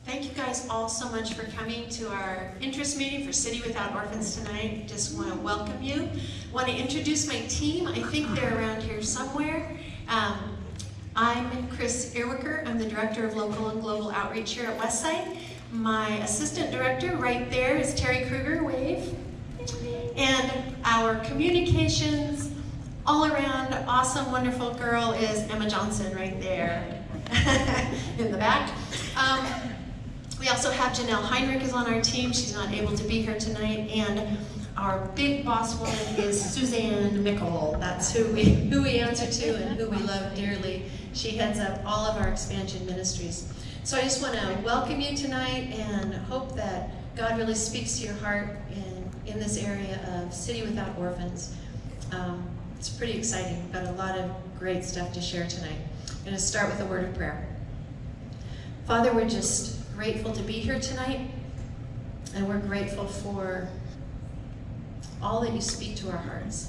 Thank you guys all so much for coming to our interest meeting for City Without Orphans tonight. Just want to welcome you. Want to introduce my team. I think they're around here somewhere. I'm Chris Earwicker. I'm the Director of Local and Global Outreach here at Westside. My Assistant Director right there is Terry Kruger, wave. And our communications, all around awesome, wonderful girl is Emma Johnson right there in the back. We also have Janelle Heinrich is on our team. She's not able to be here tonight. And our big boss woman is Suzanne Mickle. That's who we answer to and who we love dearly. She heads up all of our expansion ministries. So I just want to welcome you tonight and hope that God really speaks to your heart in this area of City Without Orphans. It's pretty exciting. We've got a lot of great stuff to share tonight. I'm going to start with a word of prayer. Father, we're just grateful to be here tonight, and we're grateful for all that you speak to our hearts.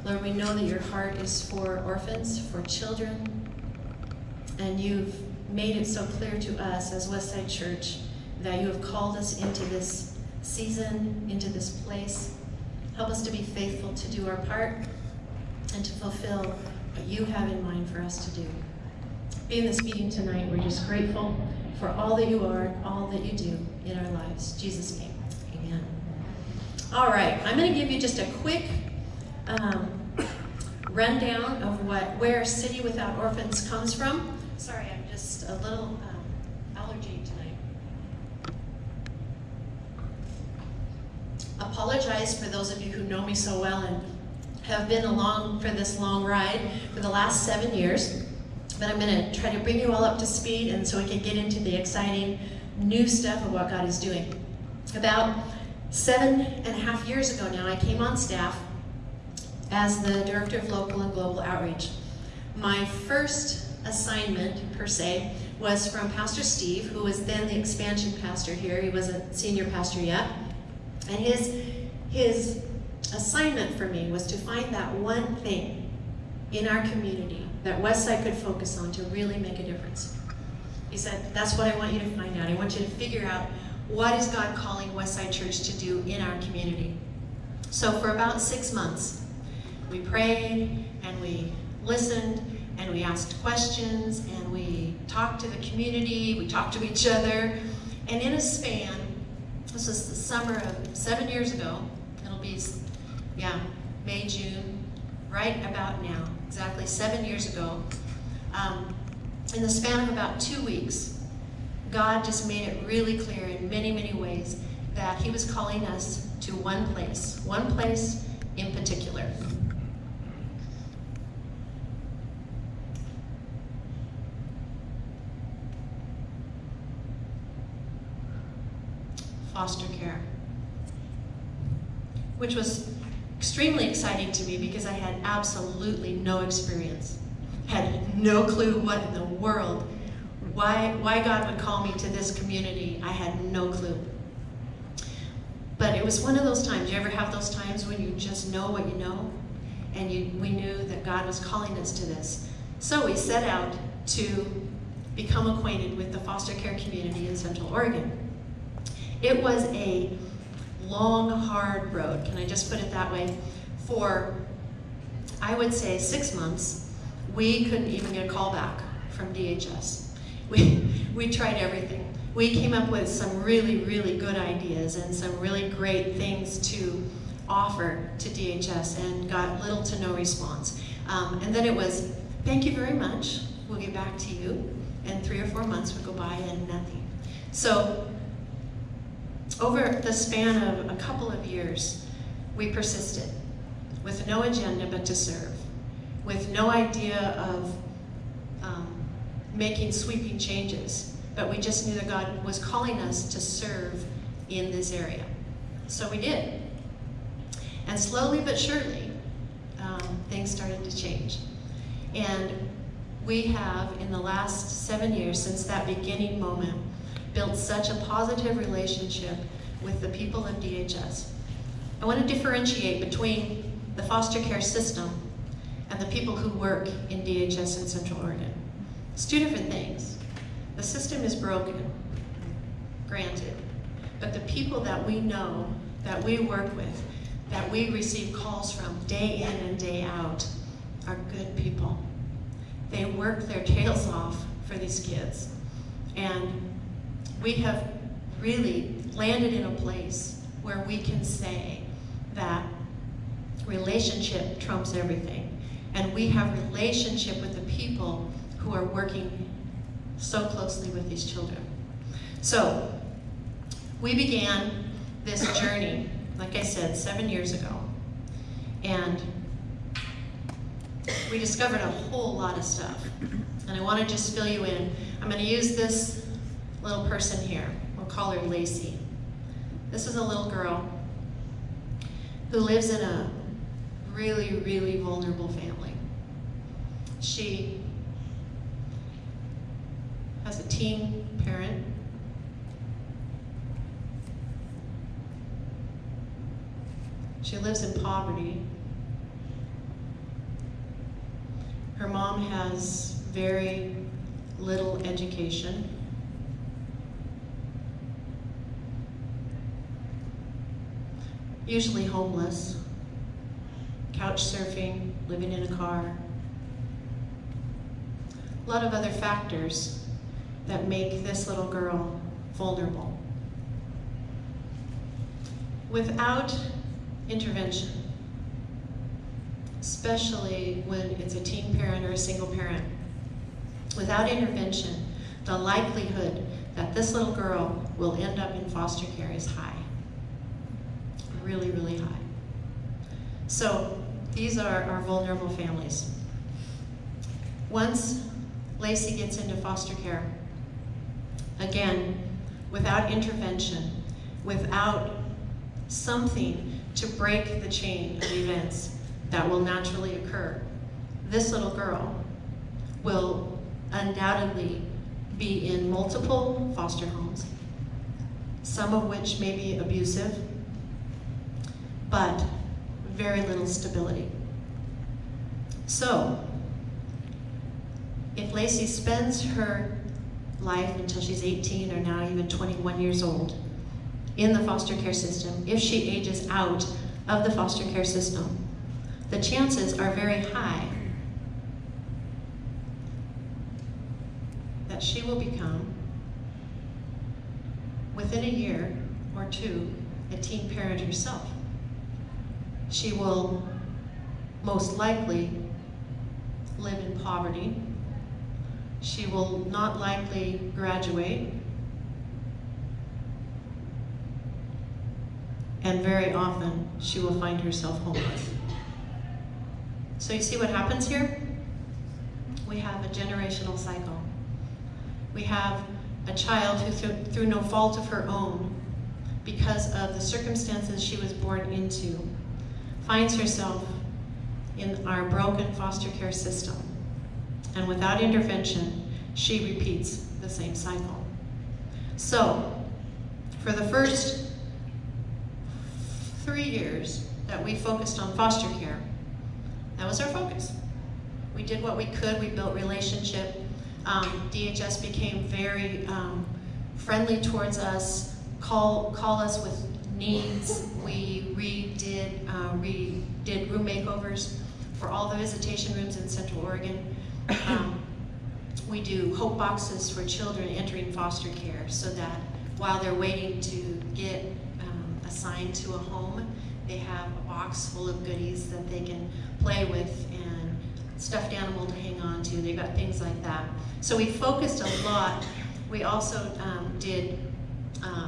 Lord, we know that your heart is for orphans, for children, and you've made it so clear to us as Westside Church that you have called us into this season, into this place. Help us to be faithful to do our part and to fulfill what you have in mind for us to do. Being this meeting tonight, we're just grateful for all that you are, all that you do in our lives. In Jesus' name, amen. All right, I'm going to give you just a quick rundown of where City Without Orphans comes from. Sorry, I'm just a little allergy tonight. Apologize for those of you who know me so well and have been along for this long ride for the last 7 years. But I'm going to try to bring you all up to speed and so we can get into the exciting new stuff of what God is doing. About 7.5 years ago now, I came on staff as the Director of Local and Global Outreach. My first assignment, per se, was from Pastor Steve, who was then the expansion pastor here. He wasn't senior pastor yet. And his assignment for me was to find that one thing in our community that Westside could focus on to really make a difference. He said, that's what I want you to find out. I want you to figure out what is God calling Westside Church to do in our community. So for about 6 months, we prayed and we listened and we asked questions and we talked to the community, we talked to each other. And in a span, this was the summer of 7 years ago, it'll be, May, June, right about now. Exactly 7 years ago, in the span of about 2 weeks, God just made it really clear in many, many ways that he was calling us to one place in particular. Foster care, which was extremely exciting to me because I had absolutely no experience, had no clue what in the world, why God would call me to this community. I had no clue. But it was one of those times, you ever have those times when you just know what you know? And we knew that God was calling us to this. So we set out to become acquainted with the foster care community in Central Oregon. It was a long, hard road, can I just put it that way? For, I would say, 6 months, we couldn't even get a call back from DHS. We tried everything. We came up with some really, really good ideas and some really great things to offer to DHS and got little to no response. And then it was, thank you very much, we'll get back to you. And 3 or 4 months would go by and nothing. So, over the span of a couple of years, we persisted with no agenda but to serve, with no idea of making sweeping changes, but we just knew that God was calling us to serve in this area. So we did. And slowly but surely, things started to change. And we have, in the last 7 years, since that beginning moment, built such a positive relationship with the people of DHS. I want to differentiate between the foster care system and the people who work in DHS in Central Oregon. It's two different things. The system is broken. granted. But the people that we know, that we work with, that we receive calls from day in and day out are good people. They work their tails off for these kids. And we have really landed in a place where we can say that relationship trumps everything. And we have relationship with the people who are working so closely with these children. So we began this journey, like I said, 7 years ago. And we discovered a whole lot of stuff. And I want to just fill you in. I'm going to use this little person here. We'll call her Lacey. This is a little girl who lives in a really, really vulnerable family. She has a teen parent. She lives in poverty. Her mom has very little education. Usually homeless, couch surfing, living in a car. A lot of other factors that make this little girl vulnerable. Without intervention, especially when it's a teen parent or a single parent, without intervention, the likelihood that this little girl will end up in foster care is high. Really, really high. So these are our vulnerable families. Once Lacey gets into foster care, again, without intervention, without something to break the chain of events that will naturally occur, this little girl will undoubtedly be in multiple foster homes, some of which may be abusive, but very little stability. So, if Lacey spends her life until she's 18 or now even 21 years old in the foster care system, if she ages out of the foster care system, the chances are very high that she will become, within a year or two, a teen parent herself. She will most likely live in poverty. She will not likely graduate. And very often, she will find herself homeless. So you see what happens here? We have a generational cycle. We have a child who, through no fault of her own, because of the circumstances she was born into, finds herself in our broken foster care system. And without intervention, she repeats the same cycle. So, for the first 3 years that we focused on foster care, that was our focus. We did what we could, we built relationship. DHS became very friendly towards us, call us with needs. We redid room makeovers for all the visitation rooms in Central Oregon. We do hope boxes for children entering foster care so that while they're waiting to get assigned to a home, they have a box full of goodies that they can play with and stuffed animal to hang on to. They've got things like that. So we focused a lot. We also did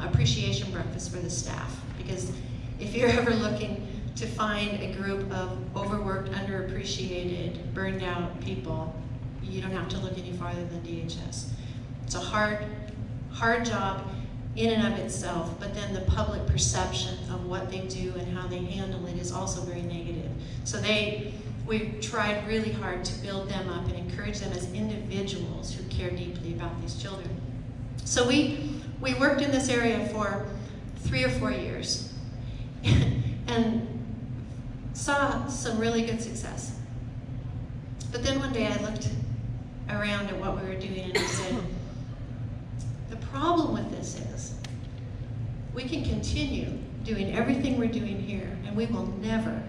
appreciation breakfast for the staff, because if you're ever looking to find a group of overworked, underappreciated, burned out people, you don't have to look any farther than DHS. It's a hard job in and of itself, but then the public perception of what they do and how they handle it is also very negative. So we tried really hard to build them up and encourage them as individuals who care deeply about these children. So we worked in this area for 3 or 4 years and saw some really good success. But then one day I looked around at what we were doing and I said, the problem with this is we can continue doing everything we're doing here, and we will never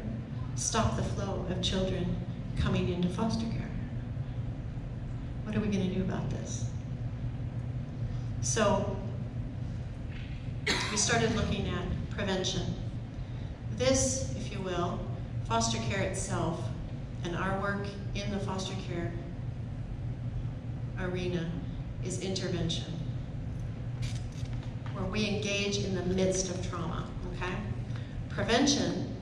stop the flow of children coming into foster care. What are we going to do about this? So we started looking at prevention. This, if you will, foster care itself and our work in the foster care arena is intervention, where we engage in the midst of trauma, okay? Prevention,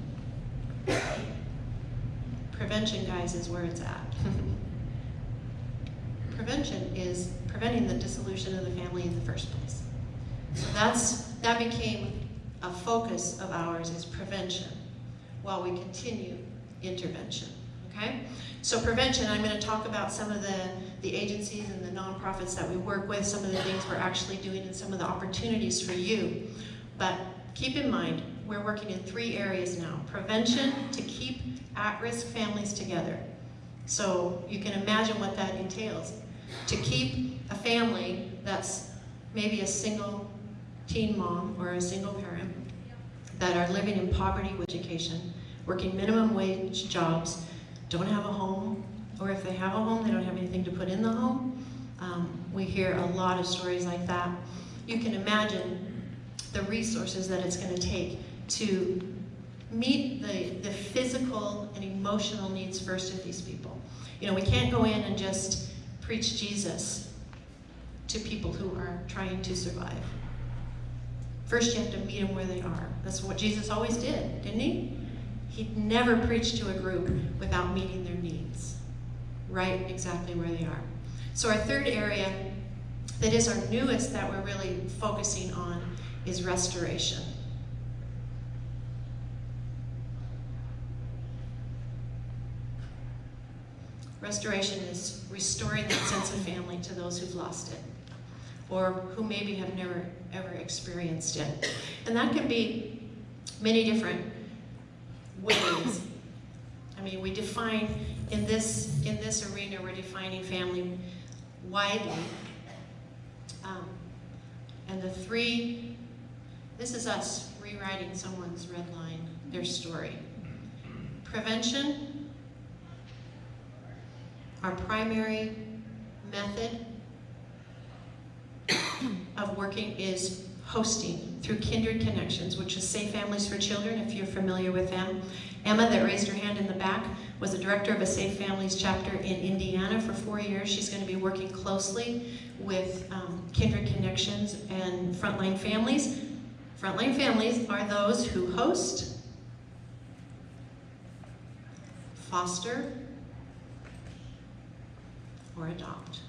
guys, is where it's at. Prevention is preventing the dissolution of the family in the first place. So that became a focus of ours, is prevention, while we continue intervention, okay? So prevention, I'm going to talk about some of the agencies and the nonprofits that we work with, some of the things we're actually doing, and some of the opportunities for you. But keep in mind, we're working in 3 areas now. Prevention to keep at-risk families together. So you can imagine what that entails. To keep a family that's maybe a single teen mom or a single parent that are living in poverty with education, working minimum wage jobs, don't have a home, or if they have a home, they don't have anything to put in the home. We hear a lot of stories like that. You can imagine the resources that it's going to take to meet the physical and emotional needs first of these people. You know, we can't go in and just preach Jesus to people who are trying to survive. First, you have to meet them where they are. That's what Jesus always did, didn't he? He never preached to a group without meeting their needs, right exactly where they are. So our third area, that is our newest that we're really focusing on, is restoration. Restoration is restoring that sense of family to those who've lost it, or who maybe have never ever experienced it. And that can be many different ways. I mean, we define, in this arena, we're defining family widely. And the 3, this is us rewriting someone's red line, their story. Prevention, our primary method of working is hosting through Kindred Connections, which is Safe Families for Children, if you're familiar with them. Emma, that raised her hand in the back, was the director of a Safe Families chapter in Indiana for 4 years. She's going to be working closely with Kindred Connections and Frontline Families. Frontline Families are those who host, foster, or adopt.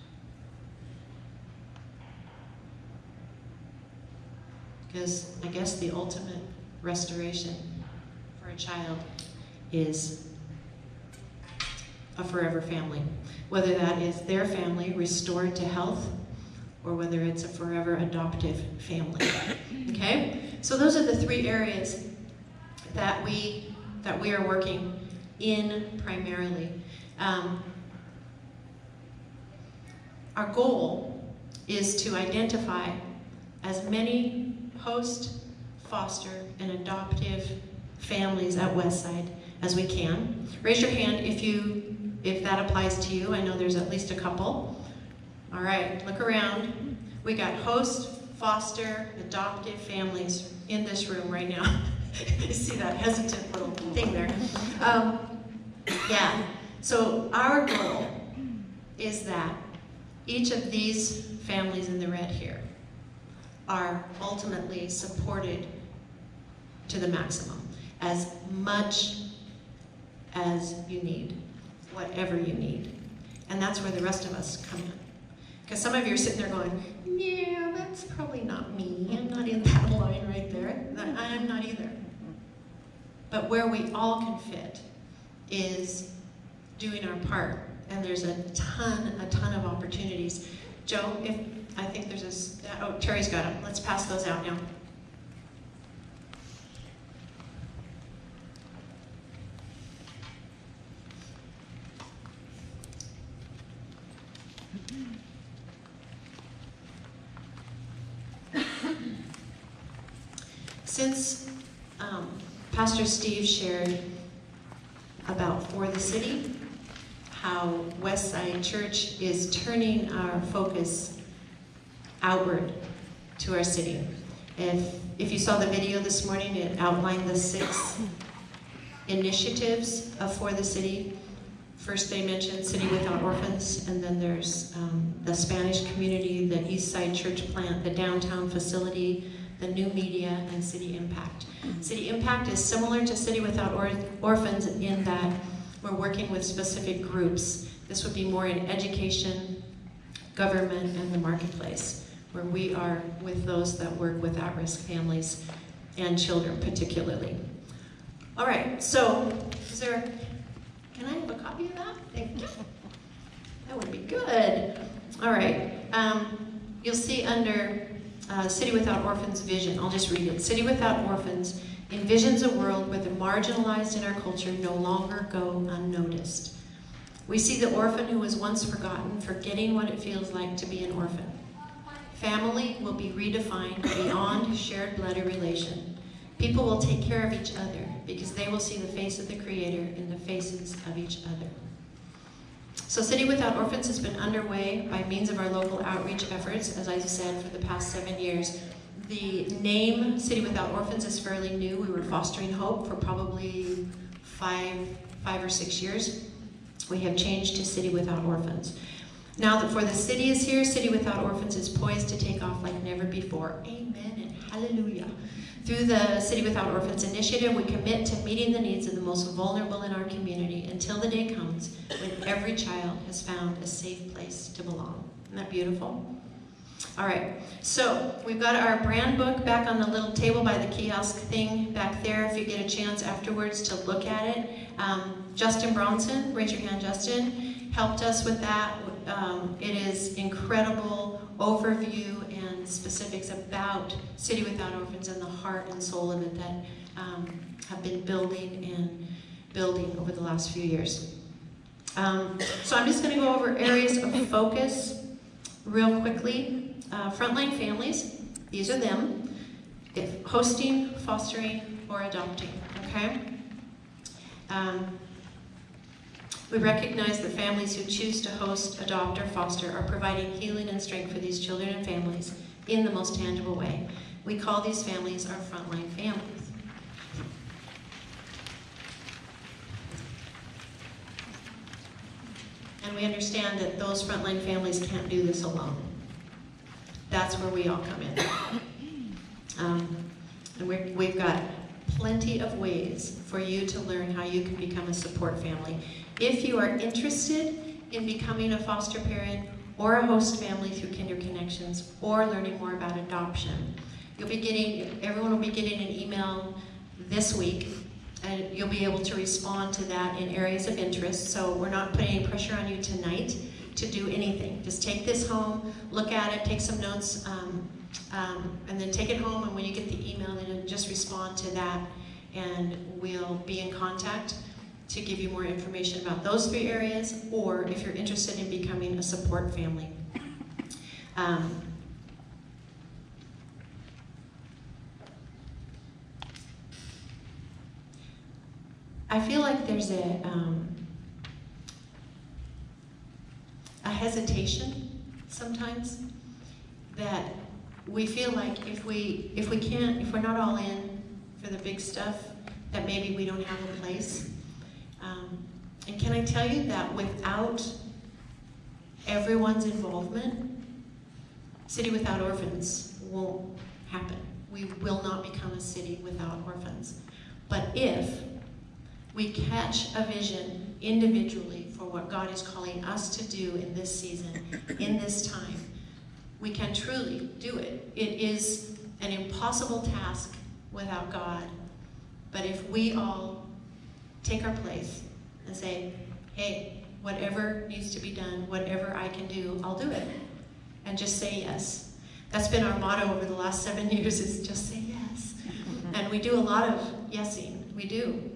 Because I guess the ultimate restoration for a child is a forever family. Whether that is their family restored to health, or whether it's a forever adoptive family. Okay? So those are the 3 areas that we are working in primarily. Our goal is to identify as many host, foster, and adoptive families at Westside as we can. Raise your hand if that applies to you. I know there's at least a couple. All right, look around. We got host, foster, adoptive families in this room right now. You see that hesitant little thing there. Yeah, so our goal is that each of these families in the red here are ultimately supported to the maximum, as much as you need, whatever you need. And that's where the rest of us come in. Because some of you are sitting there going, yeah, that's probably not me. I'm not in that line right there. I'm not either. But where we all can fit is doing our part. And there's a ton of opportunities. Joe, I think there's oh, Terry's got them. Let's pass those out now. Since Pastor Steve shared about For the City, how Westside Church is turning our focus outward to our city. If you saw the video this morning, it outlined the 6 initiatives of For the City. First they mentioned City Without Orphans, and then there's the Spanish community, the Eastside Church plant, the downtown facility, the new media, and City Impact. City Impact is similar to City Without Orphans in that we're working with specific groups. This would be more in education, government, and the marketplace, where we are with those that work with at-risk families and children particularly. All right, so can I have a copy of that? Thank you. That would be good. All right, you'll see under City Without Orphans vision, I'll just read it. City Without Orphans envisions a world where the marginalized in our culture no longer go unnoticed. We see the orphan who was once forgotten, forgetting what it feels like to be an orphan. Family will be redefined beyond shared blood or relation. People will take care of each other because they will see the face of the Creator in the faces of each other. So City Without Orphans has been underway by means of our local outreach efforts, as I said, for the past 7 years. The name City Without Orphans is fairly new. We were fostering hope for probably five or 6 years. We have changed to City Without Orphans. Now that For the City is here, City Without Orphans is poised to take off like never before. Amen and hallelujah. Through the City Without Orphans initiative, we commit to meeting the needs of the most vulnerable in our community until the day comes when every child has found a safe place to belong. Isn't that beautiful? All right, so we've got our brand book back on the little table by the kiosk thing back there if you get a chance afterwards to look at it. Justin Bronson, raise your hand, Justin, helped us with that. It is incredible overview and specifics about City Without Orphans and the heart and soul of it that have been building over the last few years. So I'm just going to go over areas of focus real quickly. Frontline families, these are them. If hosting, fostering, or adopting, okay? We recognize the families who choose to host, adopt, or foster are providing healing and strength for these children and families in the most tangible way. We call these families our frontline families. And we understand that those frontline families can't do this alone. That's where we all come in. And we've got plenty of ways for you to learn how you can become a support family. If you are interested in becoming a foster parent or a host family through Kinder Connections or learning more about adoption, everyone will be getting an email this week, and you'll be able to respond to that in areas of interest. So we're not putting any pressure on you tonight to do anything. Just take this home, look at it, take some notes, and then take it home, and when you get the email, then just respond to that, and we'll be in contact to give you more information about those 3 areas, or if you're interested in becoming a support family. I feel like there's a hesitation sometimes that we feel like if we're not all in for the big stuff, that maybe we don't have a place. And can I tell you that without everyone's involvement, City Without Orphans won't happen. We will not become a city without orphans. But if we catch a vision individually for what God is calling us to do in this season, in this time, we can truly do it. It is an impossible task without God. But if we all take our place and say, hey, whatever needs to be done, whatever I can do, I'll do it. And just say yes. That's been our motto over the last 7 years, is just say yes. And we do a lot of yesing, we do.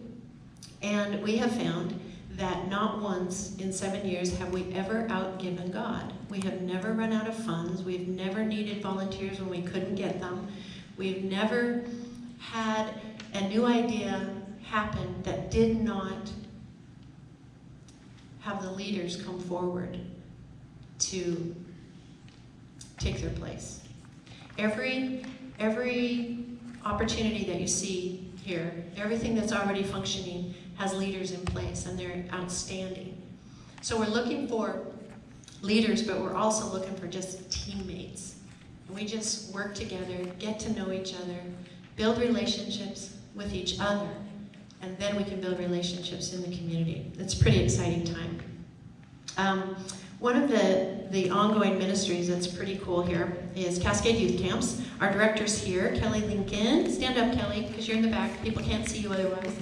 And we have found that not once in 7 years have we ever outgiven God. We have never run out of funds. We've never needed volunteers when we couldn't get them. We've never had a new idea happen that did not have the leaders come forward to take their place. Every opportunity that you see here, everything that's already functioning has leaders in place, and they're outstanding. So we're looking for leaders, but we're also looking for just teammates. And we just work together, get to know each other, build relationships with each other, and then we can build relationships in the community. It's a pretty exciting time. One of the ongoing ministries that's pretty cool here is Cascade Youth Camps. Our director's here, Kelly Lincoln. Stand up, Kelly, because you're in the back. People can't see you otherwise.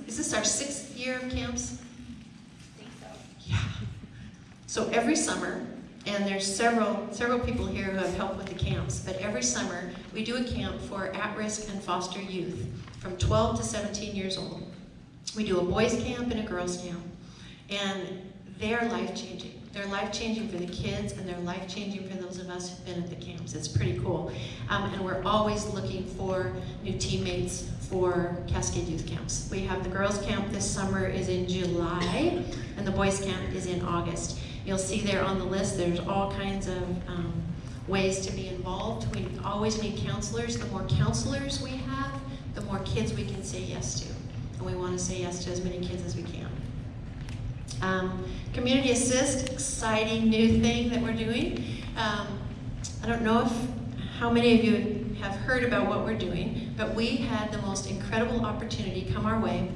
Is this our 6th year of camps? I think so. Yeah. So every summer, and there's several people here who have helped with the camps, but every summer we do a camp for at-risk and foster youth from 12 to 17 years old. We do a boys camp and a girls camp, and they're life-changing. They're life-changing for the kids, and they're life-changing for those of us who've been at the camps. It's pretty cool. And we're always looking for new teammates for Cascade Youth Camps. We have the girls camp this summer is in July, and the boys camp is in August. You'll see there on the list, there's all kinds of ways to be involved. We always need counselors. The more counselors we have, the more kids we can say yes to. And we want to say yes to as many kids as we can. Community Assist, exciting new thing that we're doing. I don't know how many of you have heard about what we're doing, but we had the most incredible opportunity come our way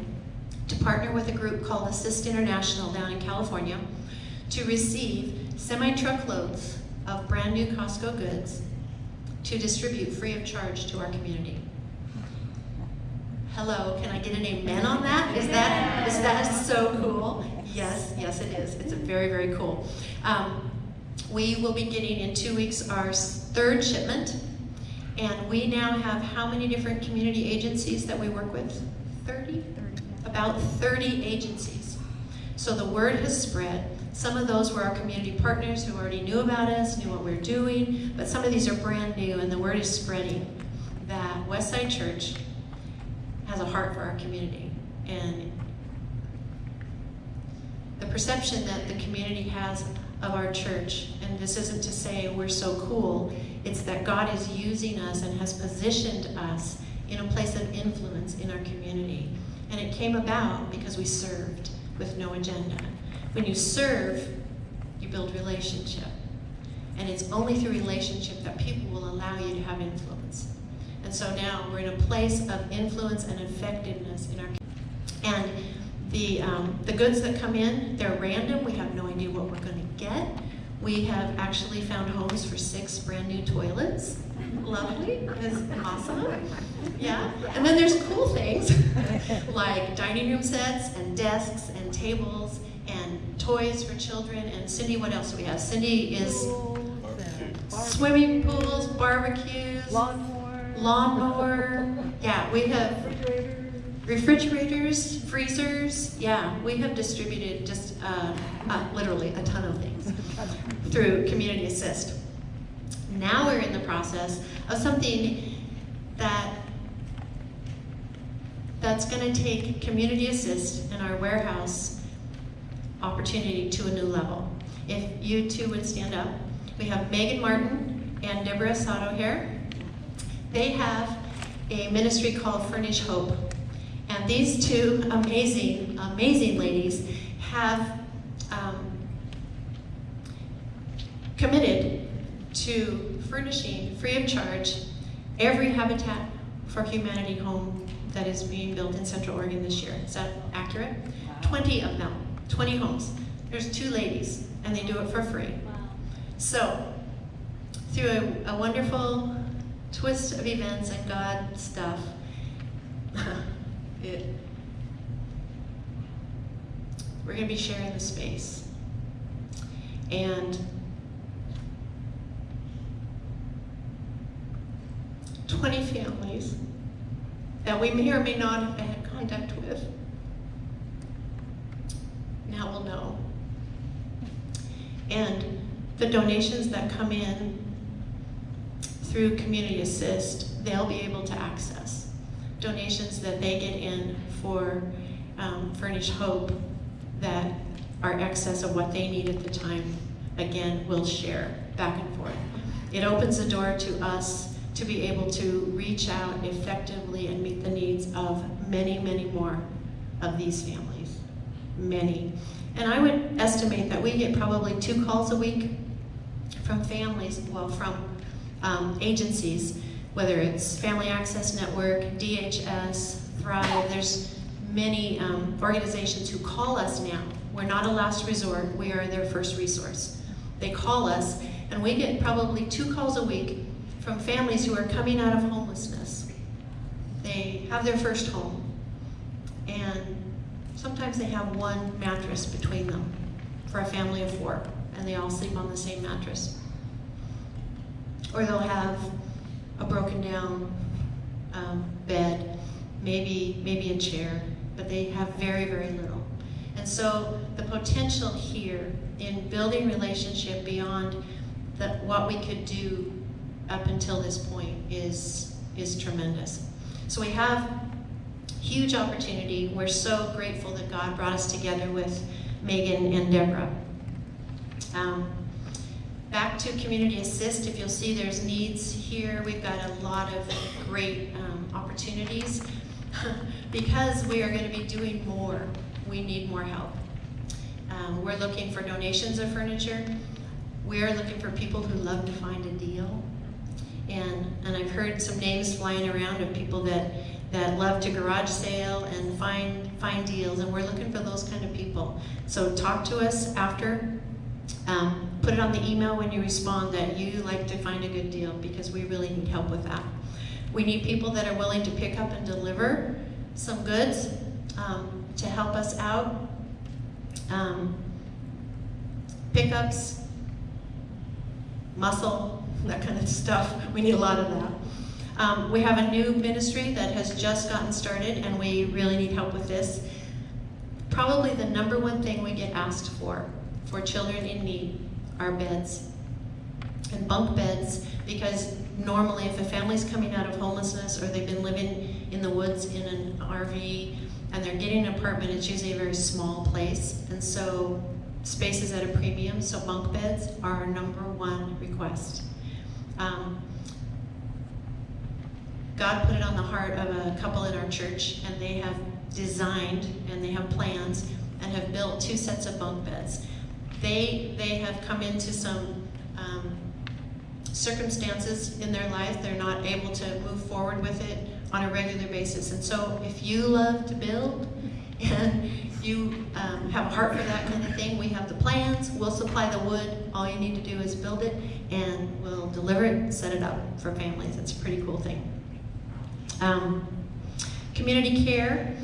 to partner with a group called Assist International down in California to receive semi-truckloads of brand new Costco goods to distribute free of charge to our community. Hello, can I get an amen on that? Is that so cool? Yes, it is. It's very, very cool. We will be getting in 2 weeks our 3rd shipment, and we now have how many different community agencies that we work with? 30? About 30 agencies. So the word has spread. Some of those were our community partners who already knew about us, knew what we were doing, but some of these are brand new, and the word is spreading that Westside Church has a heart for our community. And the perception that the community has of our church, and this isn't to say we're so cool, it's that God is using us and has positioned us in a place of influence in our community. And it came about because we served with no agenda. When you serve, you build relationship. And it's only through relationship that people will allow you to have influence. And so now we're in a place of influence and effectiveness in our community. And the goods that come in, they're random. We have no idea what we're going to get. We have actually found homes for 6 brand new toilets. Lovely. It's awesome. Yeah. And then there's cool things like dining room sets and desks and tables and toys for children. And Cindy, what else do we have? Cindy is swimming pools, barbecues, lawnmower. Yeah, we have refrigerators, freezers. Yeah, we have distributed just literally a ton of things through Community Assist. Now we're in the process of something that's going to take Community Assist and our warehouse opportunity to a new level. If you two would stand up. We have Megan Martin and Deborah Sato here. They have a ministry called Furnish Hope. And these two amazing, amazing ladies have committed to furnishing free of charge every Habitat for Humanity home that is being built in Central Oregon this year. Is that accurate? Wow. 20 of them, 20 homes. There's 2 ladies, and they do it for free. Wow. So, through a wonderful twist of events and God stuff, we're going to be sharing the space. And 20 families that we may or may not have had contact with now will know. And the donations that come in through Community Assist, they'll be able to access donations that they get in for Furnish Hope that are excess of what they need at the time. Again, we'll share back and forth. It opens the door to us to be able to reach out effectively and meet the needs of many, many more of these families. Many. And I would estimate that we get probably 2 calls a week from families, well, from agencies, whether it's Family Access Network, DHS, Thrive. There's many organizations who call us now. We're not a last resort, we are their first resource. They call us, and we get probably 2 calls a week from families who are coming out of homelessness. They have their first home, and sometimes they have 1 mattress between them for a family of 4, and they all sleep on the same mattress. Or they'll have a broken down bed, maybe a chair, but they have very, very little. And so the potential here in building relationship beyond what we could do up until this point is tremendous. So we have huge opportunity. We're so grateful that God brought us together with Megan and Deborah. Back to Community Assist, if you'll see there's needs here, we've got a lot of great opportunities. Because we are going to be doing more, we need more help. We're looking for donations of furniture. We're looking for people who love to find a deal. And I've heard some names flying around of people that love to garage sale and find deals, and we're looking for those kind of people. So talk to us after. Put it on the email when you respond that you like to find a good deal, because we really need help with that. We need people that are willing to pick up and deliver some goods to help us out. Pickups, muscle, that kind of stuff. We need a lot of that. We have a new ministry that has just gotten started, and we really need help with this. Probably the #1 thing we get asked for children in need are beds, and bunk beds, because normally if a family's coming out of homelessness or they've been living in the woods in an RV and they're getting an apartment, it's usually a very small place, and so space is at a premium, so bunk beds are our #1 request. God put it on the heart of a couple in our church, and they have designed and they have plans and have built 2 sets of bunk beds. They have come into some circumstances in their life. They're not able to move forward with it on a regular basis. And so if you love to build and you have a heart for that kind of thing, we have the plans, we'll supply the wood. All you need to do is build it, and we'll deliver it and set it up for families. It's a pretty cool thing. Community care.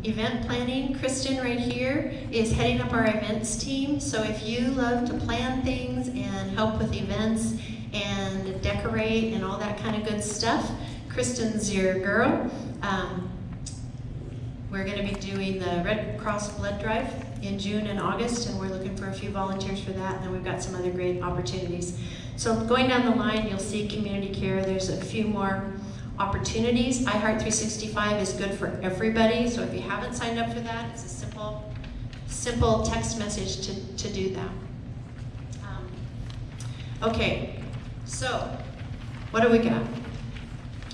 Event planning, Kristen right here is heading up our events team. So if you love to plan things and help with events and decorate and all that kind of good stuff, Kristen's your girl. We're going to be doing the Red Cross blood drive in June and August, and we're looking for a few volunteers for that, and then we've got some other great opportunities. So going down the line, you'll see community care. There's a few more opportunities. iHeart 365 is good for everybody, so if you haven't signed up for that, it's a simple text message to do that. Okay, so what do we got?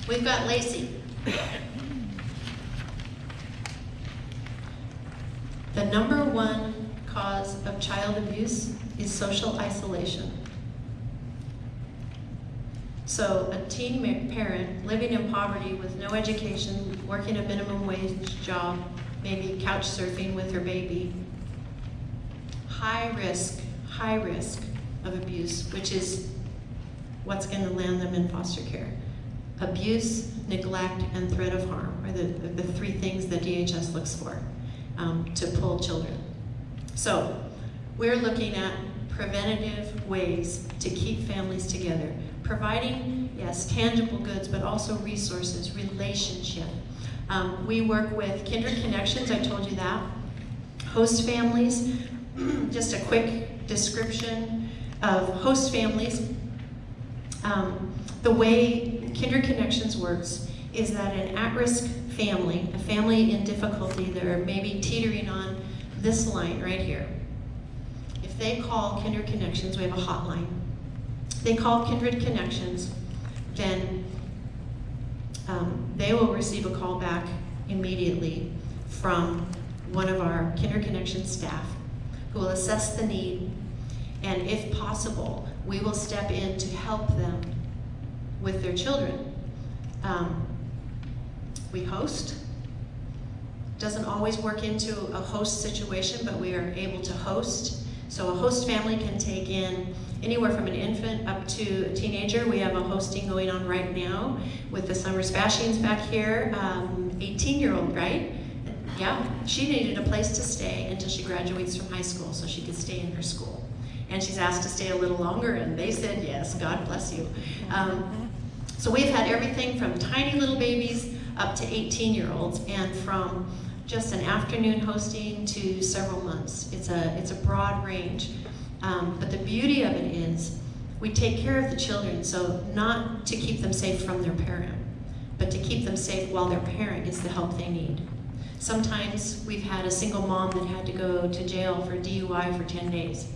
We've got Lacey. The #1 cause of child abuse is social isolation. So a teen parent living in poverty with no education, working a minimum wage job, maybe couch surfing with her baby, high risk of abuse, which is what's going to land them in foster care. Abuse, neglect, and threat of harm are the 3 things that DHS looks for to pull children. So we're looking at preventative ways to keep families together. Providing, yes, tangible goods, but also resources, relationship. We work with Kindred Connections, I told you that. Host families, just a quick description of host families. The way Kindred Connections works is that an at-risk family, a family in difficulty, they're maybe teetering on this line right here. If they call Kindred Connections, we have a hotline. They call Kindred Connections, then they will receive a call back immediately from one of our Kindred Connections staff who will assess the need, and if possible, we will step in to help them with their children. We host. Doesn't always work into a host situation, but we are able to host. So a host family can take in anywhere from an infant up to a teenager. We have a hosting going on right now with the Summer Spashings back here, 18-year-old, right? Yeah, she needed a place to stay until she graduates from high school so she could stay in her school. And she's asked to stay a little longer, and they said yes, God bless you. So we've had everything from tiny little babies up to 18-year-olds, and from just an afternoon hosting to several months. It's a broad range. But the beauty of it is we take care of the children, so not to keep them safe from their parent, but to keep them safe while their parent gets the help they need. Sometimes we've had a single mom that had to go to jail for DUI for 10 days.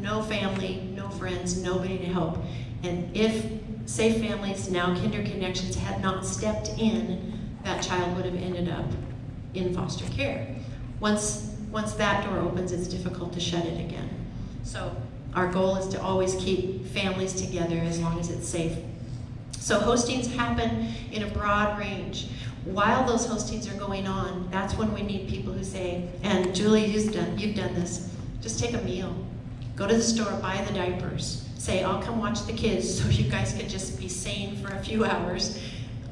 No family, no friends, nobody to help. And if Safe Families, now Kindred Connections, had not stepped in, that child would have ended up in foster care. Once that door opens, it's difficult to shut it again. So our goal is to always keep families together as long as it's safe. So hostings happen in a broad range. While those hostings are going on, that's when we need people who say, and Julie, you've done this, just take a meal. Go to the store, buy the diapers. Say, I'll come watch the kids so you guys can just be sane for a few hours.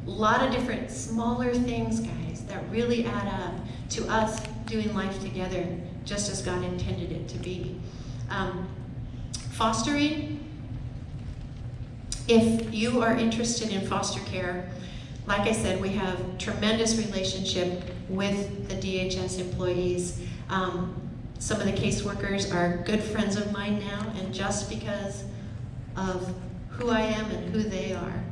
A lot of different smaller things, guys, that really add up to us doing life together just as God intended it to be. Fostering, if you are interested in foster care, like I said, we have tremendous relationship with the DHS employees. Some of the caseworkers are good friends of mine now, and just because of who I am and who they are,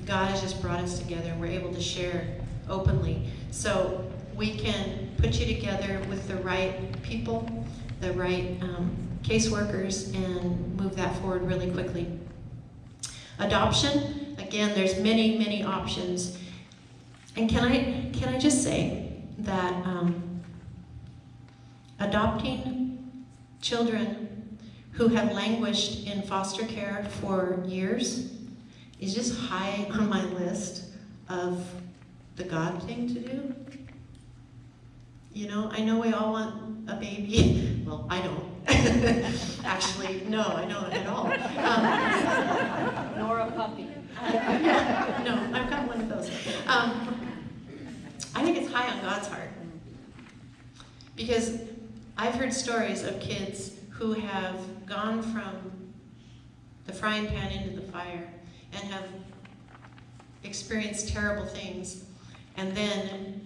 God has just brought us together and we're able to share openly. So we can put you together with the right people, the right caseworkers, and move that forward really quickly. Adoption, again, there's many, many options. And can I just say that adopting children who have languished in foster care for years is just high on my list of the God thing to do. You know, I know we all want a baby. Well, I don't. Actually, no, I don't at all. Nor a puppy. Yeah, no, I've got one of those. I think it's high on God's heart. Because I've heard stories of kids who have gone from the frying pan into the fire and have experienced terrible things, and then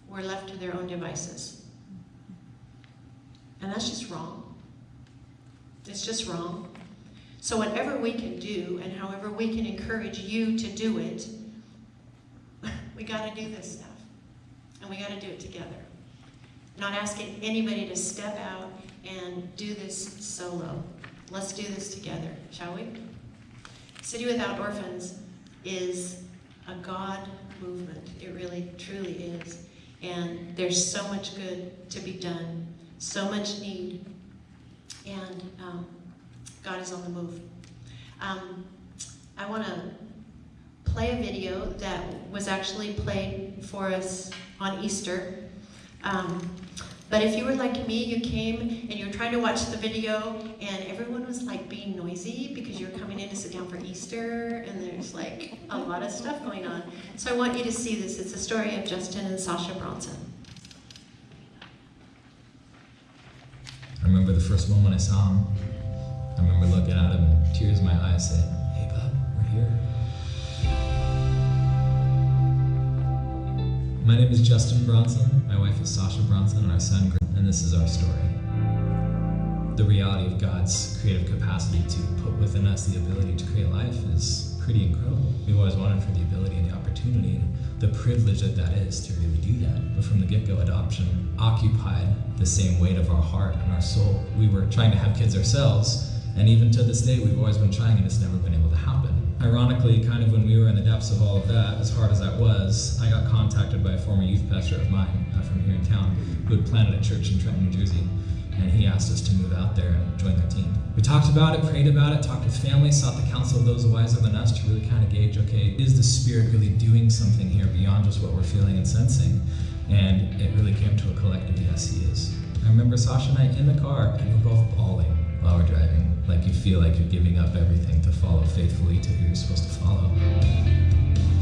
were left to their own devices. And that's just wrong. It's just wrong. So whatever we can do, and however we can encourage you to do it, we got to do this stuff. And we got to do it together. Not asking anybody to step out and do this solo. Let's do this together, shall we? City Without Orphans is a God movement. It really, truly is. And there's so much good to be done, so much need, and God is on the move. I want to play a video that was actually played for us on Easter. But if you were like me, you came and you were trying to watch the video and everyone was like being noisy because you're coming in to sit down for Easter and there's like a lot of stuff going on. So I want you to see this. It's the story of Justin and Sasha Bronson. I remember the first moment I saw him. I remember looking at him and tears in my eyes saying, "Hey bud, we're here." My name is Justin Bronson, my wife is Sasha Bronson, and our son, and this is our story. the reality of God's creative capacity to put within us the ability to create life is pretty incredible. We've always wanted for the ability and the opportunity and the privilege that that is to really do that. But from the get-go, adoption occupied the same weight of our heart and our soul. We were trying to have kids ourselves, and even to this day, we've always been trying, and it's never been able to happen. Ironically, kind of when we were in the depths of all of that, as hard as that was, I got contacted by a former youth pastor of mine from here in town who had planted a church in Trenton, New Jersey, and he asked us to move out there and join their team. We talked about it, prayed about it, talked with family, sought the counsel of those wiser than us to really kind of gauge, okay, is the Spirit really doing something here beyond just what we're feeling and sensing? And it really came to a collective, yes, he is. I remember Sasha and I in the car, and we're both bawling while we're driving. Like you feel like you're giving up everything to follow faithfully to who you're supposed to follow.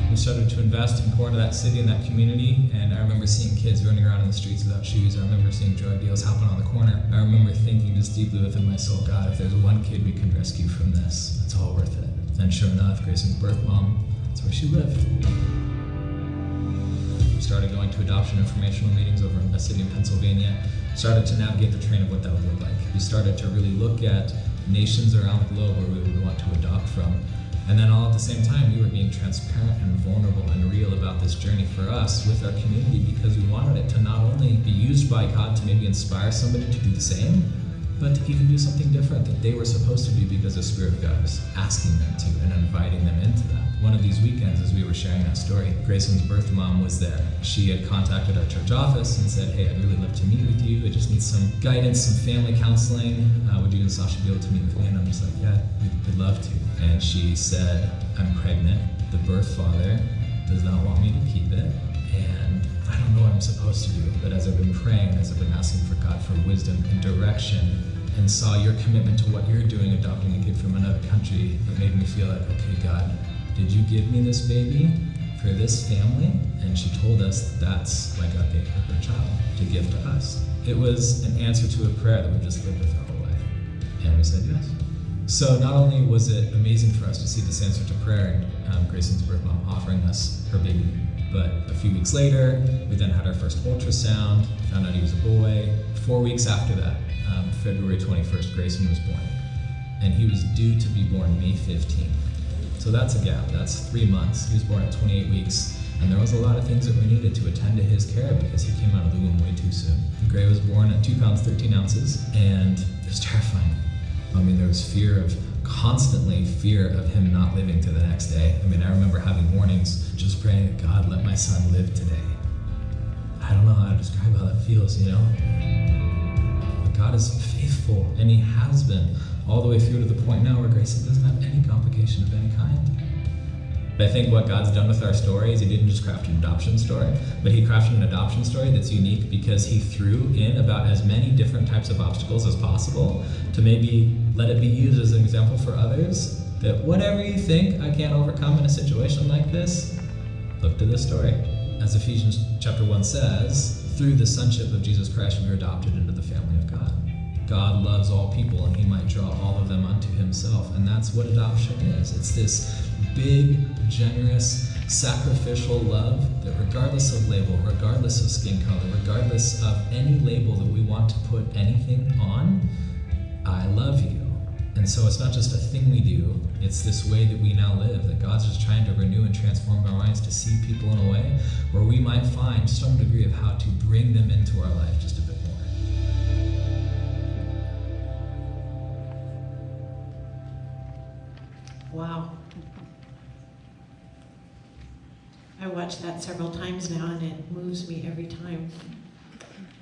We started to invest and pour into that city and that community, and I remember seeing kids running around in the streets without shoes. I remember seeing drug deals happen on the corner. I remember thinking just deeply within my soul, God, if there's one kid we can rescue from this, it's all worth it. And sure enough, Grayson's birth mom, that's where she lived. We started going to adoption informational meetings over in a city in Pennsylvania, started to navigate the terrain of what that would look like. We started to really look at nations around the globe where we would want to adopt from. And then all at the same time, we were being transparent and vulnerable and real about this journey for us with our community, because we wanted it to not only be used by God to maybe inspire somebody to do the same, but to even do something different that they were supposed to do because the Spirit of God was asking them to and inviting them into that. One of these weekends, as we were sharing that story, Grayson's birth mom was there. She had contacted our church office and said, hey, I'd really love to meet with you. I just need some guidance, some family counseling. Would you and Sasha be able to meet with me? And I'm just like, yeah, we'd love to. And she said, I'm pregnant. The birth father does not want me to keep it. And I don't know what I'm supposed to do. But as I've been praying, as I've been asking for God for wisdom and direction, and saw your commitment to what you're doing, adopting a kid from another country, it made me feel like, okay, God, did you give me this baby for this family? And she told us that's why God gave her her child, to give to us. It was an answer to a prayer that we've just lived with our whole life. And we said yes. So not only was it amazing for us to see this answer to prayer and Grayson's birth mom offering us her baby, but a few weeks later, we then had our first ultrasound, found out he was a boy. 4 weeks after that, February 21st, Grayson was born. And he was due to be born May 15th. So that's a gap, that's 3 months. He was born at 28 weeks, and there was a lot of things that we needed to attend to his care because he came out of the womb way too soon. Gray was born at 2 pounds, 13 ounces, and it was terrifying. I mean, there was constantly fear of him not living to the next day. I mean, I remember having mornings just praying, God, let my son live today. I don't know how to describe how that feels, you know? But God is faithful, and he has been, all the way through to the point now where Grayson doesn't have any complication of any kind. But I think what God's done with our story is he didn't just craft an adoption story, but he crafted an adoption story that's unique because he threw in about as many different types of obstacles as possible to maybe let it be used as an example for others that whatever you think I can't overcome in a situation like this, look to this story. As Ephesians chapter 1 says, through the sonship of Jesus Christ, we were adopted into the family of God. God loves all people, and he might draw all of them unto himself. And that's what adoption is. It's this big, generous, sacrificial love that regardless of label, regardless of skin color, regardless of any label that we want to put anything on, I love you. And so it's not just a thing we do, it's this way that we now live, that God's just trying to renew and transform our minds to see people in a way where we might find some degree of how to bring them into our life just a bit more. Wow. I watched that several times now, and it moves me every time.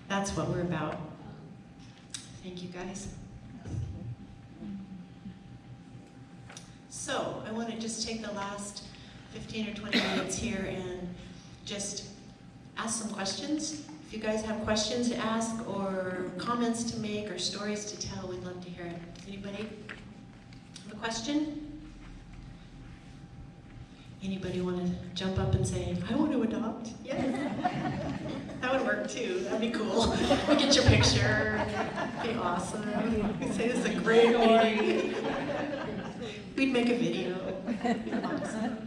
That's what we're about. Thank you, guys. So, I want to just take the last 15 or 20 minutes here and just ask some questions. If you guys have questions to ask or comments to make or stories to tell, we'd love to hear it. Anybody have a question? Anybody want to jump up and say, I want to adopt? Yeah. That would work too. That'd be cool. We'll get your picture. That'd be awesome. We'd say this is a great meeting. We'd make a video. That'd be awesome.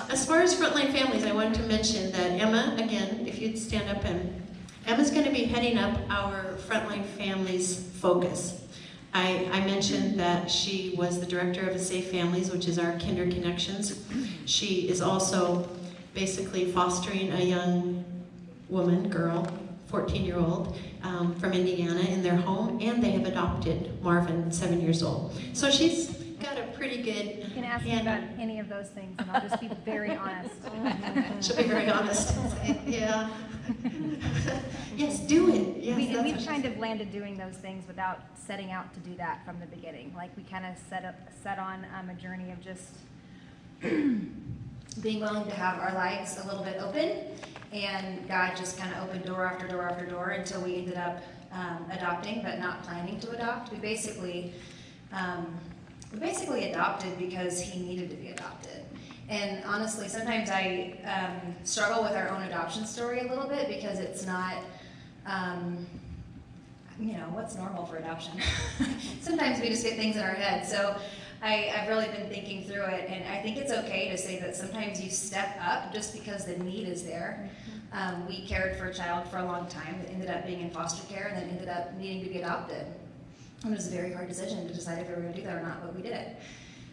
As far as Frontline Families, I wanted to mention that Emma, again, if you'd stand up and Emma's going to be heading up our Frontline Families Focus. I mentioned that she was the director of Safe Families, which is our Kinder Connections. She is also basically fostering a young woman, girl, 14-year-old, from Indiana in their home, and they have adopted Marvin, 7 years old. So she's got a pretty good You can ask me about any of those things, and I'll just be very honest. She'll be very honest. Yeah. Yes, do it. Yes, We've kind of landed doing those things without setting out to do that from the beginning. Like we kind of set on a journey of just being willing to have our lives a little bit open, and God just kind of opened door after door after door until we ended up adopting, but not planning to adopt. We basically adopted because he needed to be adopted. And honestly, sometimes I struggle with our own adoption story a little bit because it's not, what's normal for adoption? Sometimes we just get things in our head. So I've really been thinking through it, and I think it's okay to say that sometimes you step up just because the need is there. We cared for a child for a long time that ended up being in foster care and then ended up needing to be adopted. It was a very hard decision to decide if we were going to do that or not, but we did it.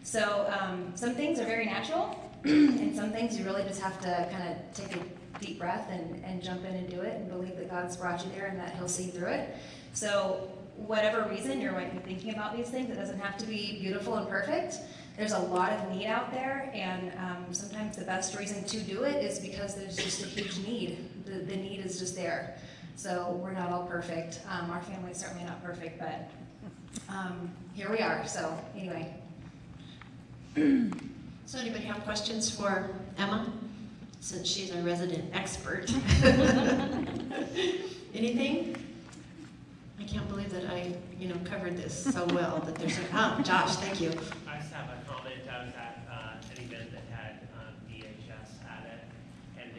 So some things are very natural, and some things you really just have to kind of take a deep breath and jump in and do it and believe that God's brought you there and that he'll see through it. So whatever reason you're thinking about these things, it doesn't have to be beautiful and perfect. There's a lot of need out there, and sometimes the best reason to do it is because there's just a huge need. The need is just there. So we're not all perfect. Our family's certainly not perfect, but here we are. So anyway. So anybody have questions for Emma, since she's our resident expert? Anything? I can't believe that I, covered this so well that there's Josh, thank you. I just have a comment. I was at an event that had DHS at it, and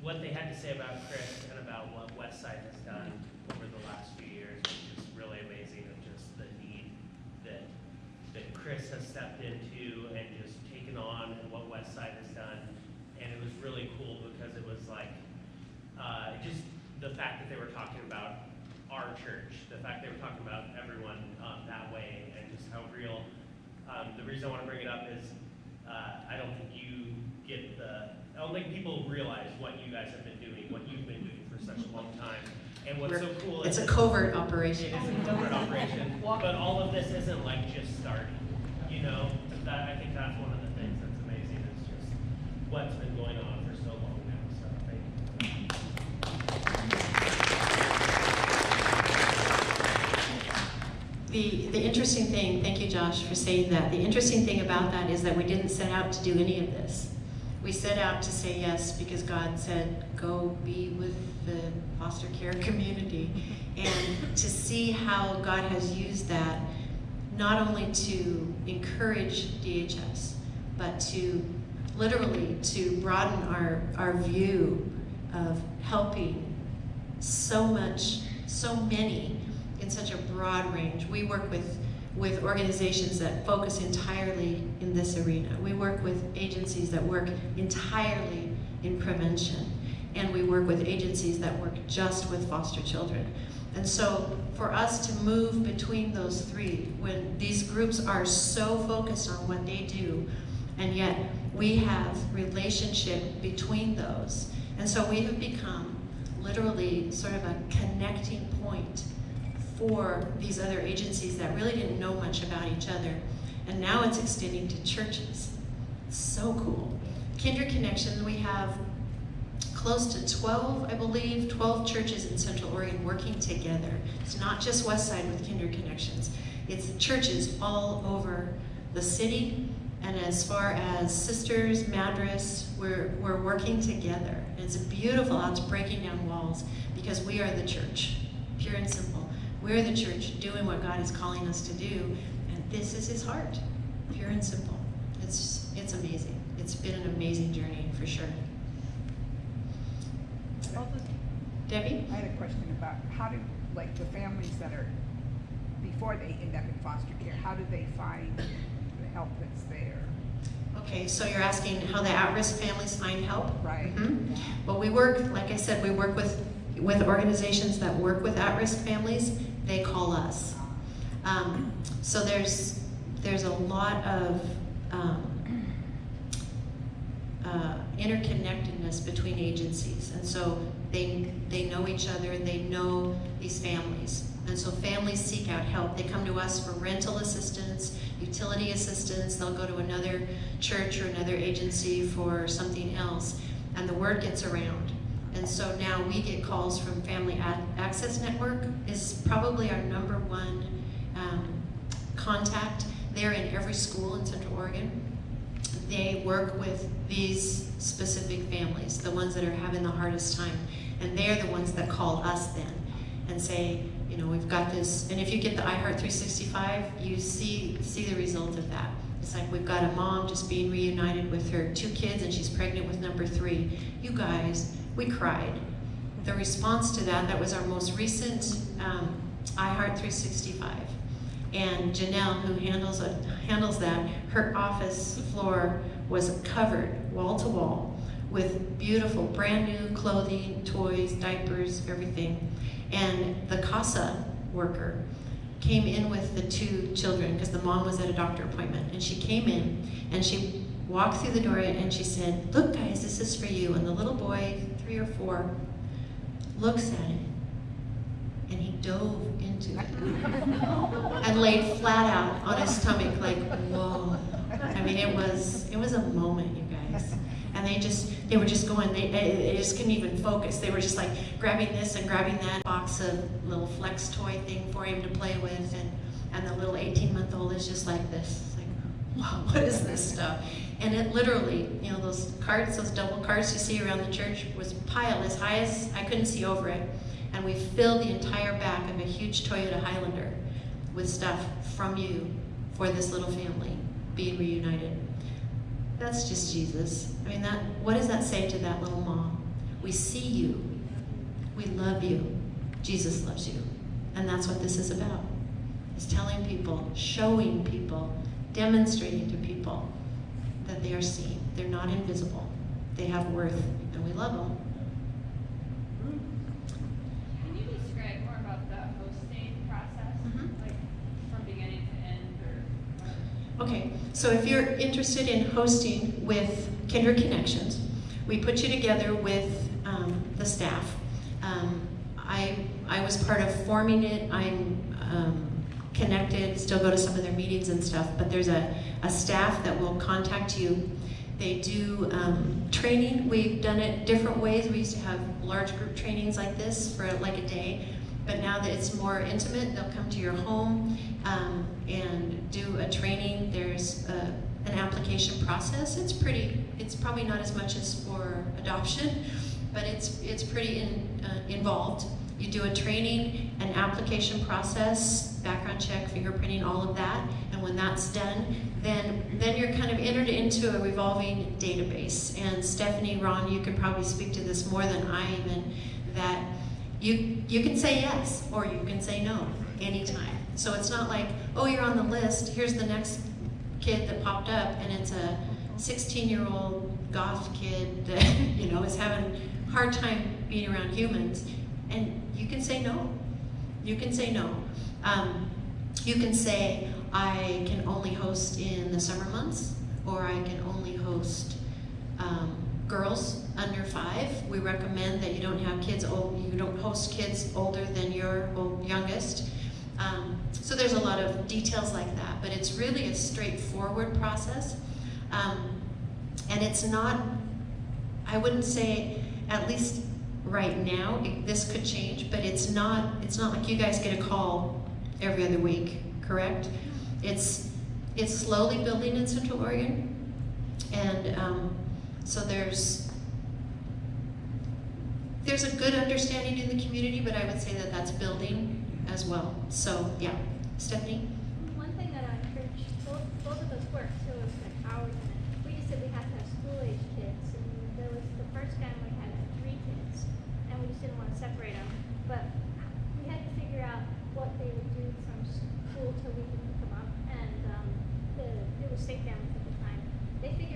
what they had to say about Chris and about what Westside has done over the last few years is just really amazing, of just the need that Chris has stepped into and just taken on, and what Westside has done. And it was really cool because it was like, just the fact that they were talking about our church, the fact they were talking about everyone that way, and just how real. The reason I want to bring it up is I don't think I don't think people realize what you guys have been doing, what you've been doing for such a long time. And what's so cool is it's a covert operation. It is a covert operation, but all of this isn't like just starting. I think that's one of the things that's amazing, is just what's been going on for so long now. So thank you. The interesting thing, thank you Josh for saying that, the interesting thing about that is that we didn't set out to do any of this. We set out to say yes because God said, go be with the foster care community, and to see how God has used that not only to encourage DHS, but to literally to broaden our view of helping so many in such a broad range. We work with organizations that focus entirely in this arena. We work with agencies that work entirely in prevention. And we work with agencies that work just with foster children. And so for us to move between those three, when these groups are so focused on what they do, and yet we have relationship between those. And so we have become literally sort of a connecting point for these other agencies that really didn't know much about each other. And now it's extending to churches. It's so cool. Kinder Connections, we have close to 12, I believe, 12 churches in Central Oregon working together. It's not just Westside with Kinder Connections. It's churches all over the city, and as far as sisters, Madras, we're working together. And it's beautiful how it's breaking down walls, because we are the church, pure and simple. We're the church doing what God is calling us to do, and this is his heart, pure and simple. It's amazing. It's been an amazing journey for sure. Debbie? I had a question about how do, the families that are, before they end up in foster care, how do they find the help that's there? Okay, so you're asking how the at-risk families find help? Right. Mhm. Well, we work, like I said, we work with organizations that work with at-risk families. They call us. So there's a lot of interconnectedness between agencies, and so they know each other and they know these families. And so families seek out help. They come to us for rental assistance, utility assistance. They'll go to another church or another agency for something else, and the word gets around. And so now we get calls from Family Access Network is probably our number one contact. They're in every school in Central Oregon. They work with these specific families, the ones that are having the hardest time. And they're the ones that call us then and say, you know, we've got this. And if you get the iHeart 365, you see the result of that. It's like we've got a mom just being reunited with her 2 kids, and she's pregnant with number 3. You guys, we cried. The response to that was our most recent iHeart 365. And Janelle, who handles that, her office floor was covered wall to wall with beautiful brand new clothing, toys, diapers, everything. And the CASA worker came in with the 2 children because the mom was at a doctor appointment. And she came in and she walked through the door and she said, "Look guys, this is for you." And the little boy, 3 or 4, looks at it and he dove into it and laid flat out on his stomach like, whoa. I mean, it was a moment, you guys. And they were just going, they just couldn't even focus. They were just like grabbing this and grabbing that box of little flex toy thing for him to play with, and the little 18-month-old is just like this. It's like, wow, what is this stuff? And it literally, you know, those carts, those double carts you see around the church was piled as high as I couldn't see over it. And we filled the entire back of a huge Toyota Highlander with stuff from you for this little family being reunited. That's just Jesus. I mean, what does that say to that little mom? We see you. We love you. Jesus loves you. And that's what this is about. It's telling people, showing people, demonstrating to people that they are seen. They're not invisible. They have worth, and we love them. Can you describe more about the hosting process, like from beginning to end, or? Okay, so if you're interested in hosting with Kindred Connections, we put you together with the staff. I was part of forming it. I'm connected, still go to some of their meetings and stuff, but there's a staff that will contact you. They do training. We've done it different ways. We used to have large group trainings like this for like a day, but now that it's more intimate, they'll come to your home and do a training. There's an application process. It's probably not as much as for adoption, but it's pretty involved. You do a training, an application process, background check, fingerprinting, all of that, and when that's done, then you're kind of entered into a revolving database. And Stephanie, Ron, you could probably speak to this more than I even, that you can say yes or you can say no anytime. So it's not like, oh, you're on the list, here's the next kid that popped up, and it's a 16-year-old goth kid that is having a hard time being around humans. And you can say no. You can say no. You can say, I can only host in the summer months, or I can only host girls under 5. We recommend that you don't have kids you don't host kids older than your youngest. So there's a lot of details like that, but it's really a straightforward process. And it's not, I wouldn't say, at least right now, this could change, but it's not like you guys get a call every other week, correct? It's slowly building in Central Oregon, and so there's a good understanding in the community, but I would say that that's building as well. So yeah, Stephanie? One thing that I encourage both of us work, so it was like hours in it. We just said we had to have school-age kids, and there was the first family had 3 kids, and we just didn't want to separate them. But we had to figure out what they would do from school till we could pick them up, and it was safe families at the time. They figured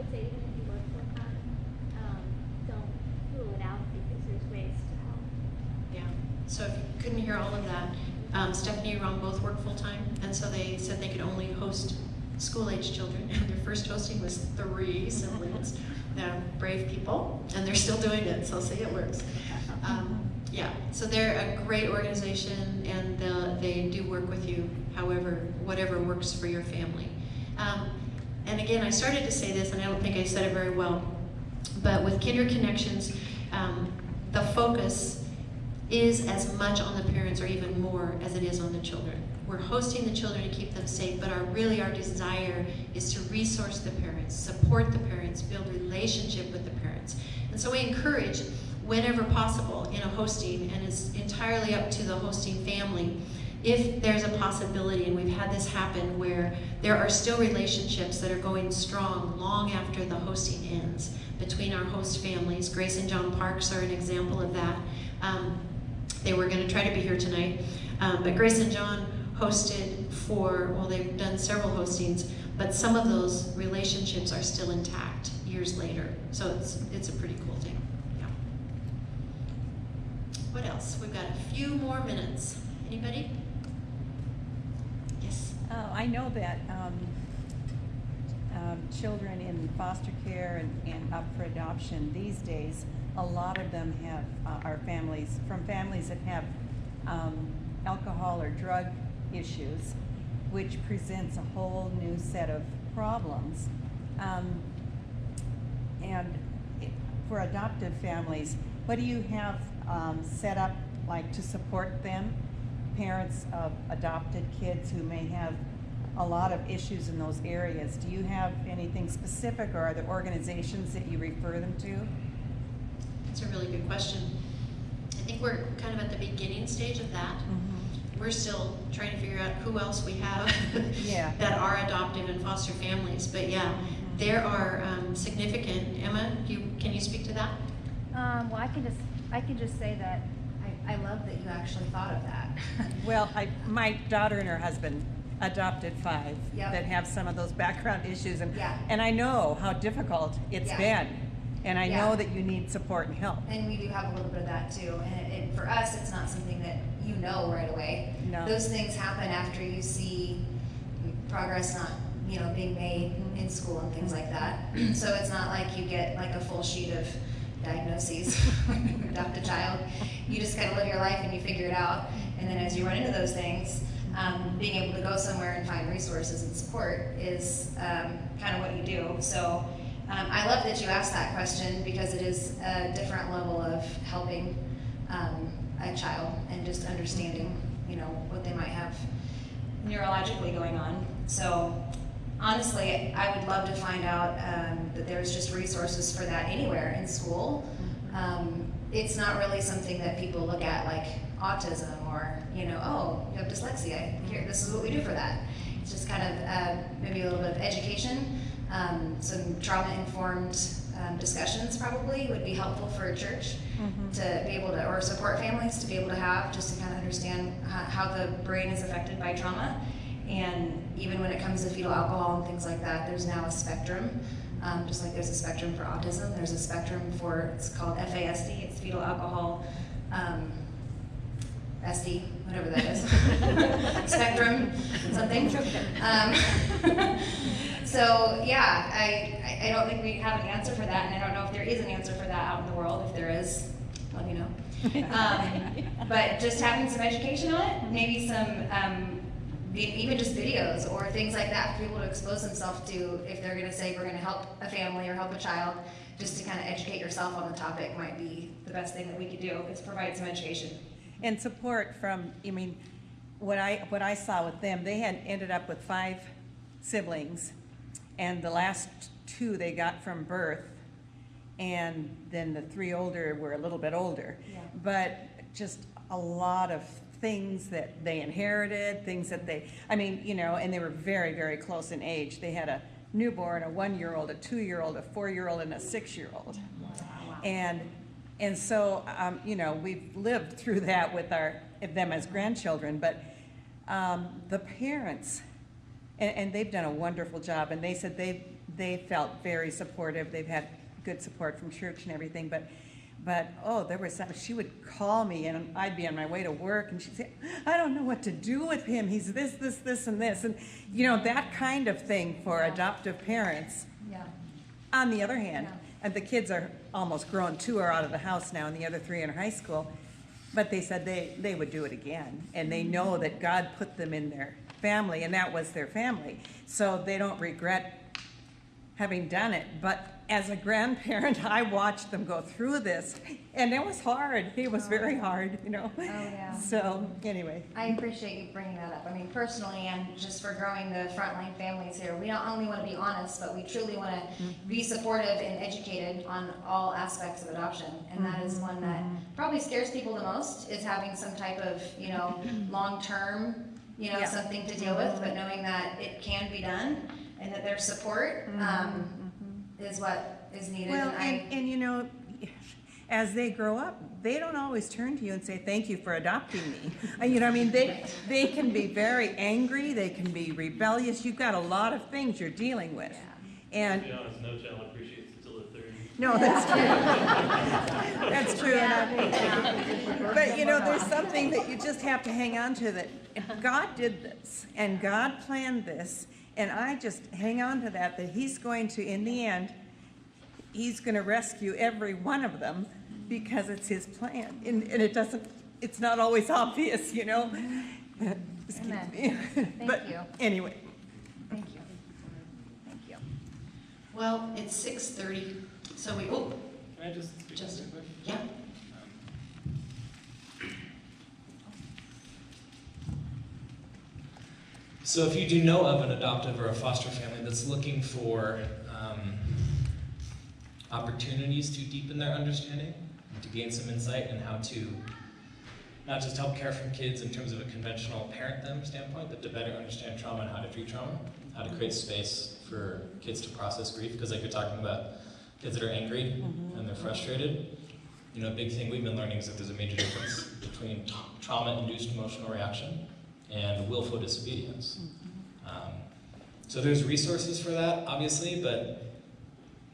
would say even if you work full time, don't rule it out because there's ways to help. Yeah, so if you couldn't hear all of that, Stephanie and Ron both work full-time, and so they said they could only host school-age children, and their first hosting was 3 siblings. They're brave people, and they're still doing it, so see, it works. Yeah, so they're a great organization, and they do work with you whatever works for your family. And again, I started to say this, and I don't think I said it very well, but with Kinder Connections, the focus is as much on the parents or even more as it is on the children. We're hosting the children to keep them safe, but our desire is to resource the parents, support the parents, build relationship with the parents. And so we encourage, whenever possible, in a hosting, and it's entirely up to the hosting family, if there's a possibility, and we've had this happen where there are still relationships that are going strong long after the hosting ends between our host families. Grace and John Parks are an example of that. They were going to try to be here tonight, but Grace and John hosted they've done several hostings, but some of those relationships are still intact years later. So it's a pretty cool thing. Yeah. What else? We've got a few more minutes. Anybody? Yes. I know that children in foster care and up for adoption these days, a lot of them are families that have alcohol or drug issues, which presents a whole new set of problems. For adoptive families, what do you have set up like to support them? Parents of adopted kids who may have a lot of issues in those areas. Do you have anything specific, or are there organizations that you refer them to? That's a really good question. I think we're kind of at the beginning stage of that. Mm-hmm. We're still trying to figure out who else we have Yeah. that are adoptive and foster families. But yeah, there are significant. Emma, can you speak to that? Well, I can just say that I love that you actually thought of that. Well, my daughter and her husband adopted 5 Yep. that have some of those background issues, and Yeah. and I know how difficult it's Yeah. been, and I Yeah. know that you need support and help. And we do have a little bit of that too. And for us, it's not something that you know right away. No. Those things happen after you see progress not, being made in school and things like that. So it's not like you get like a full sheet of diagnoses when you adopt a child. You just kind of live your life and you figure it out. And then as you run into those things, being able to go somewhere and find resources and support is kind of what you do. So I love that you asked that question, because it is a different level of helping a child and just understanding, what they might have neurologically going on. So honestly, I would love to find out that there's just resources for that anywhere in school. It's not really something that people look at like autism or, oh, you have dyslexia. Here, this is what we do for that. It's just kind of maybe a little bit of education, some trauma-informed discussions probably would be helpful for a church to be able to, or support families to be able to have, just to kind of understand how the brain is affected by trauma. And even when it comes to fetal alcohol and things like that, there's now a spectrum. Just like there's a spectrum for autism, there's a spectrum for, it's called FASD, it's fetal alcohol SD, whatever that is. Spectrum, something. So yeah, I don't think we have an answer for that, and I don't know if there is an answer for that out in the world. If there is, let me know. But just having some education on it, maybe some even just videos or things like that for people to expose themselves to, if they're going to say we're going to help a family or help a child, just to kind of educate yourself on the topic might be the best thing that we could do, is provide some education. And support from, what I saw with them, they had ended up with 5 siblings, and the last 2 they got from birth, and then the 3 older were a little bit older. Yeah. But just a lot of things that they inherited, things that and they were very, very close in age. They had a newborn, a 1-year-old, a 2-year-old, a 4-year-old, and a 6-year-old. Wow. And so, we've lived through that with them as grandchildren, but the parents, and they've done a wonderful job, and they said they felt very supportive. They've had good support from church and everything, but oh, there was some, she would call me and I'd be on my way to work and she'd say, I don't know what to do with him. He's this, and this. And, you know, that kind of thing for adoptive parents. Yeah. On the other hand, and the kids are almost grown, 2 are out of the house now and the other 3 in high school, but they said they would do it again. And they know that God put them in their family and that was their family. So they don't regret having done it. But as a grandparent, I watched them go through this, and it was hard. It was very hard, you know. Oh, yeah. So, anyway. I appreciate you bringing that up. I mean, personally, and just for growing the frontline families here, we not only want to be honest, but we truly want to be supportive and educated on all aspects of adoption. And that is one that probably scares people the most, is having some type of, you know, long-term, you know, something to deal with, but knowing that it can be done and that there's support is what is needed. Well, and you know, as they grow up, they don't always turn to you and say, thank you for adopting me. You know, I mean, they can be very angry, they can be rebellious. You've got a lot of things you're dealing with. And to be honest, no child appreciates it till they're 30. no, that's true. That's true. But you know, there's something that you just have to hang on to, that God did this and God planned this, and I just hang on to that He's going to, in the end, He's going to rescue every one of them because it's His plan. And it's not always obvious, you know. Excuse me. Thank you. Anyway. Thank you. Thank you. Well, it's 6:30, so we, Can I just speak Justin. real quick? yeah. So if you do know of an adoptive or a foster family that's looking for opportunities to deepen their understanding, to gain some insight in how to not just help care for kids in terms of a conventional parent them standpoint, but to better understand trauma and how to treat trauma, how to create space for kids to process grief, because like you're talking about kids that are angry and they're frustrated. You know, a big thing we've been learning is that there's a major difference between trauma-induced emotional reaction and willful disobedience. So there's resources for that, obviously, but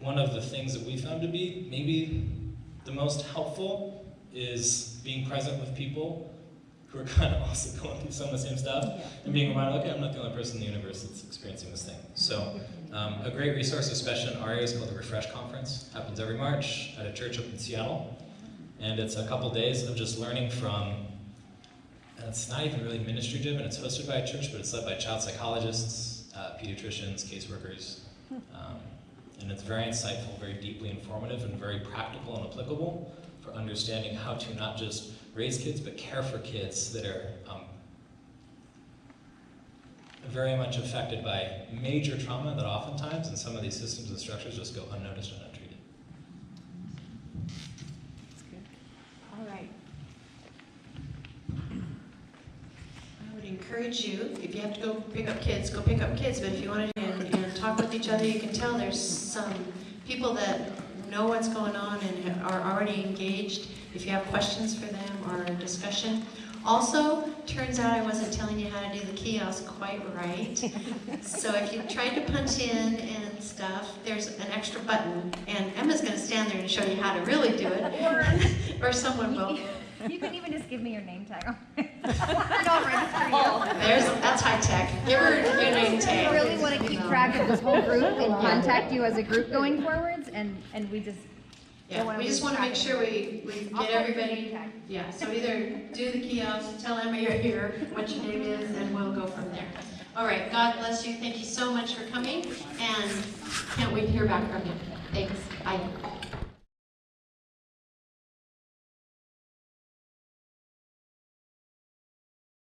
one of the things that we found to be maybe the most helpful is being present with people who are kind of also going through some of the same stuff, and being reminded, okay, I'm not the only person in the universe that's experiencing this thing. So a great resource, especially in our area, is called the Refresh Conference. It happens every March at a church up in Seattle, and it's a couple days of just learning from, and it's not even really ministry driven, it's hosted by a church, but it's led by child psychologists, pediatricians, caseworkers, and it's very insightful, very deeply informative, and very practical and applicable for understanding how to not just raise kids, but care for kids that are very much affected by major trauma that oftentimes in some of these systems and structures just go unnoticed and untreated. That's good. All right. I would encourage you, if you have to go pick up kids, go pick up kids, but if you want to and talk with each other, you can tell there's some people that know what's going on and are already engaged. If you have questions for them or discussion. Also, turns out I wasn't telling you how to do the kiosk quite right. So if you tried to punch in and stuff, there's an extra button, and Emma's going to stand there and show you how to really do it, or someone will. You can even just give me your name tag. I'll register you. That's high tech. Give her your name tag. We really want to keep track of this whole group and contact you as a group going forwards, and we just. Yeah, we just want to make sure we get everybody. Yeah, so either do the kiosk, tell Emma you're here, what your name is, and we'll go from there. All right, God bless you. Thank you so much for coming, and can't wait to hear back from you. Thanks.